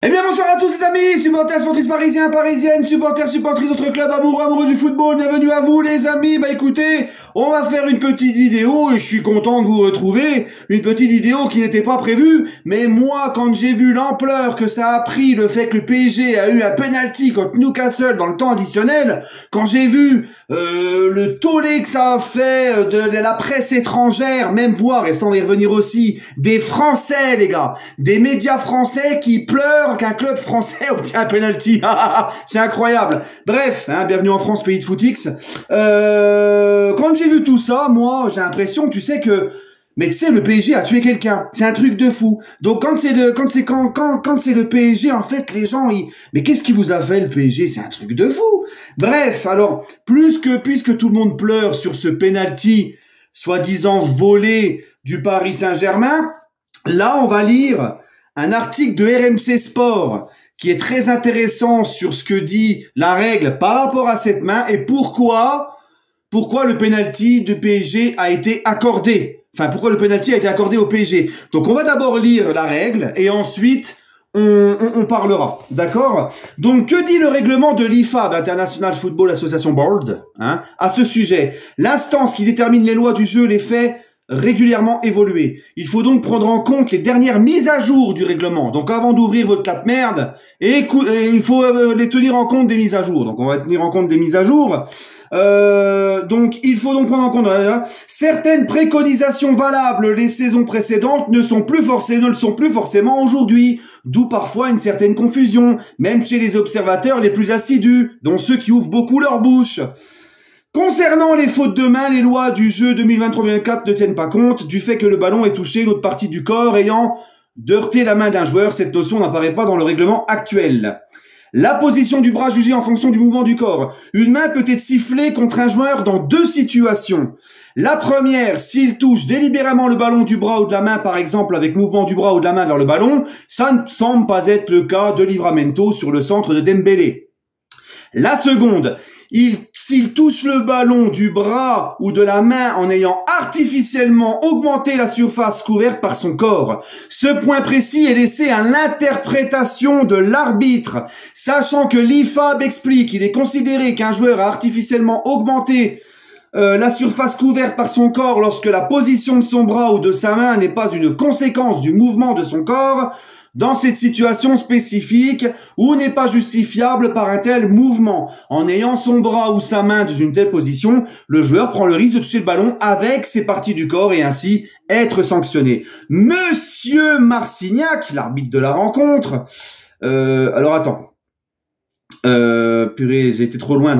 Eh bien bonsoir à tous les amis, supporters, supportrices parisiens, parisiennes, supporters, supportrices, autres clubs, amoureux du football, bienvenue à vous les amis. Bah écoutez, on va faire une petite vidéo et je suis content de vous retrouver. Une petite vidéo qui n'était pas prévue, mais moi quand j'ai vu l'ampleur que ça a pris, le fait que le PSG a eu un penalty contre Newcastle dans le temps additionnel, quand j'ai vu le tollé que ça a fait de la presse étrangère, même voir, et ça on va y revenir aussi, des Français les gars, des médias français qui pleurent qu'un club français obtient un penalty. C'est incroyable. Bref, hein, bienvenue en France, pays de footix. Quand j'ai vu tout ça, moi j'ai l'impression, tu sais que, mais tu sais, le PSG a tué quelqu'un. C'est un truc de fou. Donc quand c'est le PSG, en fait, les gens, mais qu'est-ce qui vous a fait le PSG? C'est un truc de fou. Bref, alors, puisque tout le monde pleure sur ce penalty, soi-disant volé du Paris Saint-Germain, là, on va lire un article de RMC Sport qui est très intéressant sur ce que dit la règle par rapport à cette main et pourquoi le penalty du PSG a été accordé. Enfin, pourquoi le penalty a été accordé au PSG. Donc, on va d'abord lire la règle et ensuite, on parlera. D'accord? Donc, que dit le règlement de l'IFAB, International Football Association Board, hein, à ce sujet? L'instance qui détermine les lois du jeu les fait régulièrement évoluer. Il faut donc prendre en compte les dernières mises à jour du règlement. Donc, avant d'ouvrir votre clap merde, il faut les tenir en compte des mises à jour. Donc, on va tenir en compte des mises à jour. Donc, il faut donc prendre en compte certaines préconisations valables les saisons précédentes ne le sont plus forcément aujourd'hui, d'où parfois une certaine confusion, même chez les observateurs les plus assidus, dont ceux qui ouvrent beaucoup leur bouche. Concernant les fautes de main, les lois du jeu 2023-2024 ne tiennent pas compte du fait que le ballon ait touché une autre partie du corps ayant heurté la main d'un joueur. Cette notion n'apparaît pas dans le règlement actuel. La position du bras jugée en fonction du mouvement du corps. Une main peut être sifflée contre un joueur dans deux situations. La première, s'il touche délibérément le ballon du bras ou de la main, par exemple avec mouvement du bras ou de la main vers le ballon, ça ne semble pas être le cas de Livramento sur le centre de Dembélé. La seconde, s'il touche le ballon du bras ou de la main en ayant artificiellement augmenté la surface couverte par son corps. Ce point précis est laissé à l'interprétation de l'arbitre, sachant que l'IFAB explique qu'il est considéré qu'un joueur a artificiellement augmenté la surface couverte par son corps lorsque la position de son bras ou de sa main n'est pas une conséquence du mouvement de son corps, dans cette situation spécifique ou n'est pas justifiable par un tel mouvement. En ayant son bras ou sa main dans une telle position, le joueur prend le risque de toucher le ballon avec ses parties du corps et ainsi être sanctionné. Monsieur Marcignac, l'arbitre de la rencontre, alors attends, purée, j'ai été trop loin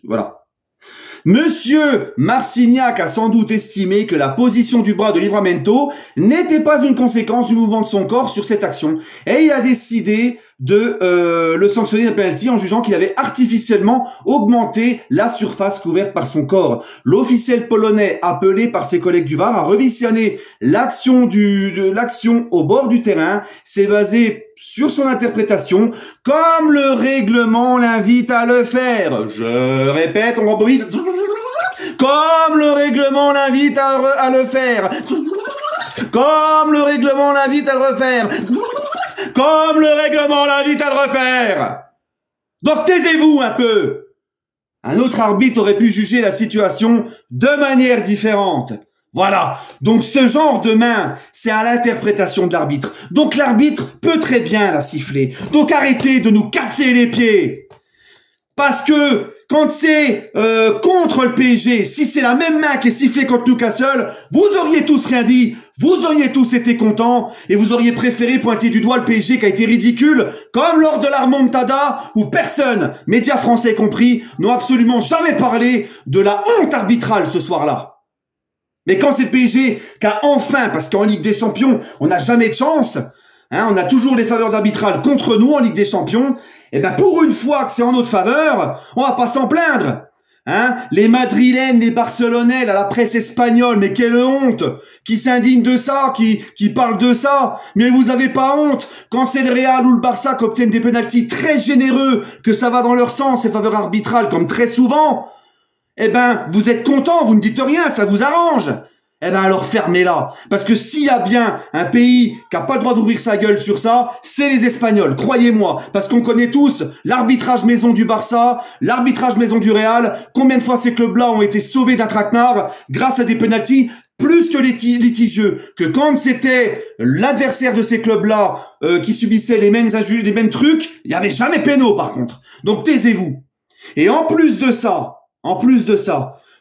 voilà. Monsieur Marcignac a sans doute estimé que la position du bras de Livramento n'était pas une conséquence du mouvement de son corps sur cette action et il a décidé de le sanctionner d'un penalty en jugeant qu'il avait artificiellement augmenté la surface couverte par son corps. L'officiel polonais appelé par ses collègues du VAR a revisionné l'action au bord du terrain, s'est basé sur son interprétation comme le règlement l'invite à le faire. Je répète, on rembobine. Comme le règlement l'invite à le faire. Comme le règlement l'invite à le refaire. Comme le règlement l'invite à le refaire. Donc taisez-vous un peu. Un autre arbitre aurait pu juger la situation de manière différente. Voilà. Donc ce genre de main, c'est à l'interprétation de l'arbitre. Donc l'arbitre peut très bien la siffler. Donc arrêtez de nous casser les pieds. Parce que quand c'est contre le PSG, si c'est la même main qui est sifflée contre Newcastle, vous auriez tous rien dit, vous auriez tous été contents et vous auriez préféré pointer du doigt le PSG qui a été ridicule, comme lors de la remontada où personne, médias français compris, n'ont absolument jamais parlé de la honte arbitrale ce soir-là. Mais quand c'est le PSG qui a enfin, parce qu'en Ligue des Champions, on n'a jamais de chance, hein, on a toujours les faveurs d'arbitral contre nous en Ligue des Champions, et ben pour une fois que c'est en notre faveur, on va pas s'en plaindre. Hein, les Madrilènes, les Barcelonais, la presse espagnole, mais quelle honte, qui s'indigne de ça, qui parle de ça, mais vous avez pas honte, quand c'est le Real ou le Barça qui obtiennent des pénaltys très généreux, que ça va dans leur sens, et faveurs arbitrales comme très souvent, eh ben, vous êtes contents, vous ne dites rien, ça vous arrange. eh ben alors fermez-la. Parce que s'il y a bien un pays qui n'a pas le droit d'ouvrir sa gueule sur ça, c'est les Espagnols, croyez-moi. Parce qu'on connaît tous l'arbitrage maison du Barça, l'arbitrage maison du Real. Combien de fois ces clubs-là ont été sauvés d'un traquenard grâce à des pénaltys plus que litigieux, que quand c'était l'adversaire de ces clubs-là qui subissait les mêmes trucs, il n'y avait jamais pénaux par contre. Donc taisez-vous. Et en plus de ça,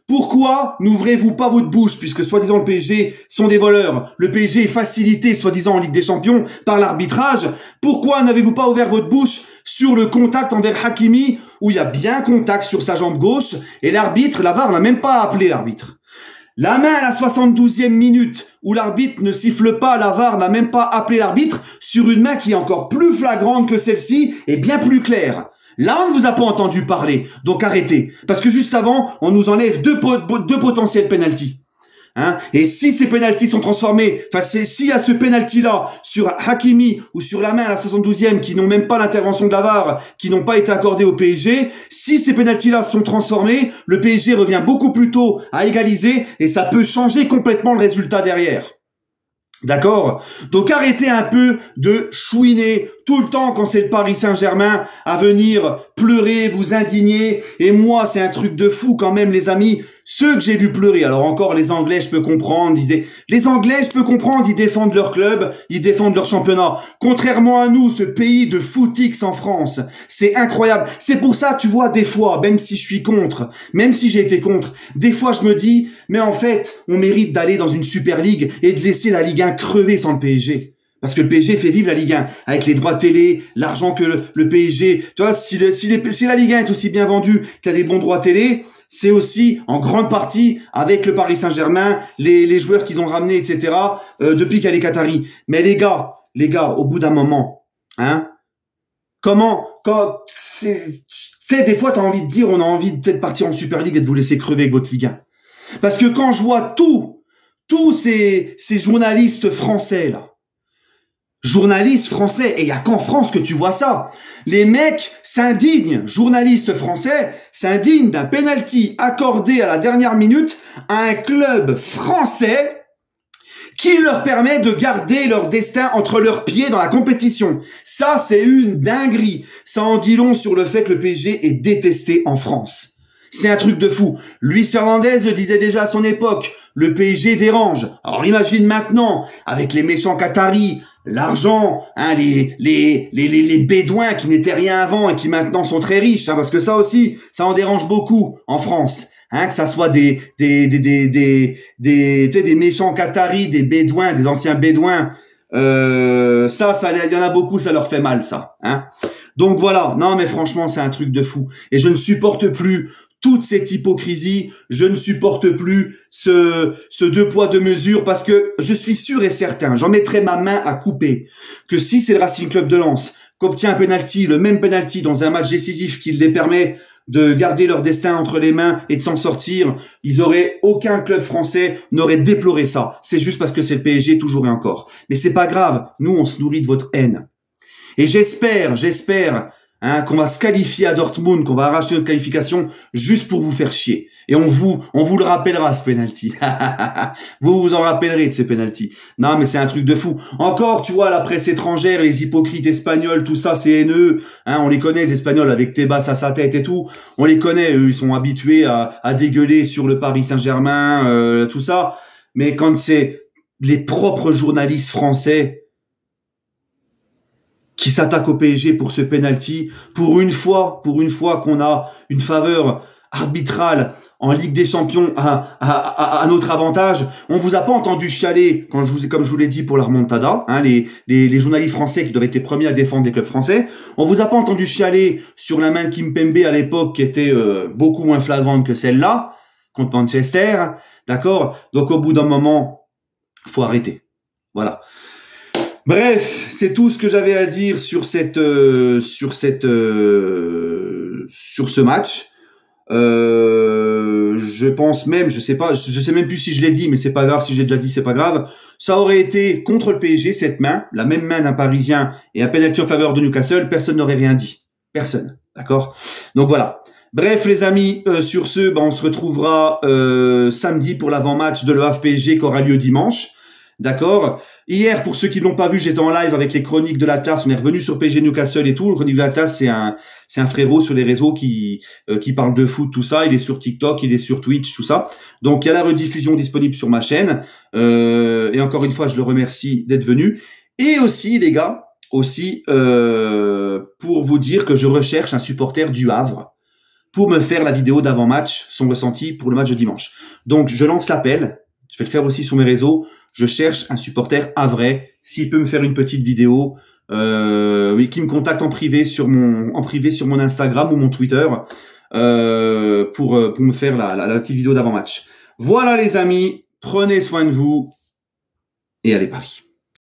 pourquoi n'ouvrez-vous pas votre bouche, puisque soi-disant le PSG sont des voleurs, le PSG est facilité soi-disant en Ligue des Champions par l'arbitrage, pourquoi n'avez-vous pas ouvert votre bouche sur le contact envers Hakimi, où il y a bien contact sur sa jambe gauche, et l'arbitre, la VAR n'a même pas appelé l'arbitre. La main à la 72e minute, où l'arbitre ne siffle pas, la VAR n'a même pas appelé l'arbitre, sur une main qui est encore plus flagrante que celle-ci, et bien plus claire. Là, on ne vous a pas entendu parler, donc arrêtez. Parce que juste avant, on nous enlève deux potentiels pénaltys. Hein, et si ces pénaltys sont transformés, s'il y a ce pénalty-là sur Hakimi ou sur la main à la 72e qui n'ont même pas l'intervention de la VAR, qui n'ont pas été accordés au PSG, si ces pénaltys-là sont transformés, le PSG revient beaucoup plus tôt à égaliser et ça peut changer complètement le résultat derrière. D'accord? Donc arrêtez un peu de chouiner tout le temps quand c'est le Paris Saint-Germain à venir pleurer, vous indigner. Et moi, c'est un truc de fou quand même, les amis. Ceux que j'ai vu pleurer, alors encore les Anglais, je peux comprendre. Les Anglais, je peux comprendre, ils défendent leur club, ils défendent leur championnat. Contrairement à nous, ce pays de footix en France, c'est incroyable. C'est pour ça, tu vois, des fois, même si je suis contre, même si j'ai été contre, des fois je me dis, mais en fait, on mérite d'aller dans une Super League et de laisser la Ligue 1 crever sans le PSG. Parce que le PSG fait vivre la Ligue 1 avec les droits télé, l'argent que le PSG... Tu vois, si la Ligue 1 est aussi bien vendue qu'il y a des bons droits télé, c'est aussi en grande partie avec le Paris Saint-Germain, les joueurs qu'ils ont ramenés, etc. Depuis qu'il y a les Qataris. Mais les gars, au bout d'un moment, hein, des fois t'as envie de dire, on a envie de peut-être partir en Super League et de vous laisser crever avec votre Ligue 1. Parce que quand je vois tous ces journalistes français là, journalistes français, et il n'y a qu'en France que tu vois ça. Les mecs s'indignent, journalistes français, s'indignent d'un penalty accordé à la dernière minute à un club français qui leur permet de garder leur destin entre leurs pieds dans la compétition. Ça, c'est une dinguerie. Ça en dit long sur le fait que le PSG est détesté en France. C'est un truc de fou. Luis Fernandez le disait déjà à son époque, le PSG dérange. Alors imagine maintenant, avec les méchants Qataris, l'argent, hein, les bédouins qui n'étaient rien avant et qui maintenant sont très riches, hein, parce que ça aussi, ça en dérange beaucoup en France, hein, que ça soit des méchants Qataris, des bédouins, des anciens bédouins, il y en a beaucoup, ça leur fait mal, ça, hein. Donc voilà, non mais franchement, c'est un truc de fou. Et je ne supporte plus toute cette hypocrisie, je ne supporte plus ce deux poids deux mesures, parce que je suis sûr et certain, j'en mettrai ma main à couper, que si c'est le Racing Club de Lens qu'obtient un penalty, le même penalty dans un match décisif qui les permet de garder leur destin entre les mains et de s'en sortir, aucun club français n'aurait déploré ça. C'est juste parce que c'est le PSG toujours et encore. Mais c'est pas grave, nous on se nourrit de votre haine. Et j'espère, hein, qu'on va se qualifier à Dortmund, qu'on va arracher notre qualification juste pour vous faire chier. Et on vous le rappellera, ce penalty. Vous vous en rappellerez de ce penalty. Non, mais c'est un truc de fou. Encore, tu vois, la presse étrangère, les hypocrites espagnols, tout ça, c'est haineux. Hein, on les connaît, les Espagnols, avec Tebas à sa tête et tout. On les connaît, eux, ils sont habitués à dégueuler sur le Paris Saint-Germain, tout ça. Mais quand c'est les propres journalistes français qui s'attaque au PSG pour ce penalty, pour une fois qu'on a une faveur arbitrale en Ligue des Champions à notre avantage. On vous a pas entendu chialer comme je vous l'ai dit pour la remontada, hein, les journalistes français qui doivent être les premiers à défendre les clubs français. On vous a pas entendu chialer sur la main de Kimpembe à l'époque qui était beaucoup moins flagrante que celle-là contre Manchester, d'accord? Donc au bout d'un moment, faut arrêter. Voilà. Bref, c'est tout ce que j'avais à dire sur ce match. Je pense même, je sais même plus si je l'ai dit, mais c'est pas grave, si je l'ai déjà dit, c'est pas grave. Ça aurait été contre le PSG, cette main, la même main d'un Parisien et un penalty en faveur de Newcastle, personne n'aurait rien dit. Personne. D'accord? Donc voilà. Bref, les amis, sur ce, on se retrouvera samedi pour l'avant-match de l'EAF-PSG qui aura lieu dimanche. D'accord. Hier, pour ceux qui ne l'ont pas vu, j'étais en live avec les chroniques de l'Atlas. On est revenu sur PSG Newcastle et tout. Le chronique de l'Atlas, c'est un frérot sur les réseaux qui parle de foot, tout ça. Il est sur TikTok, il est sur Twitch, tout ça. Donc, il y a la rediffusion disponible sur ma chaîne. Et encore une fois, je le remercie d'être venu. Et aussi, les gars, pour vous dire que je recherche un supporter du Havre pour me faire la vidéo d'avant-match, son ressenti pour le match de dimanche. Donc, je lance l'appel. Je vais le faire aussi sur mes réseaux. Je cherche un supporter havrais. S'il peut me faire une petite vidéo, qui me contacte en privé sur mon Instagram ou mon Twitter, pour me faire la petite vidéo d'avant-match. Voilà les amis, prenez soin de vous et allez Paris.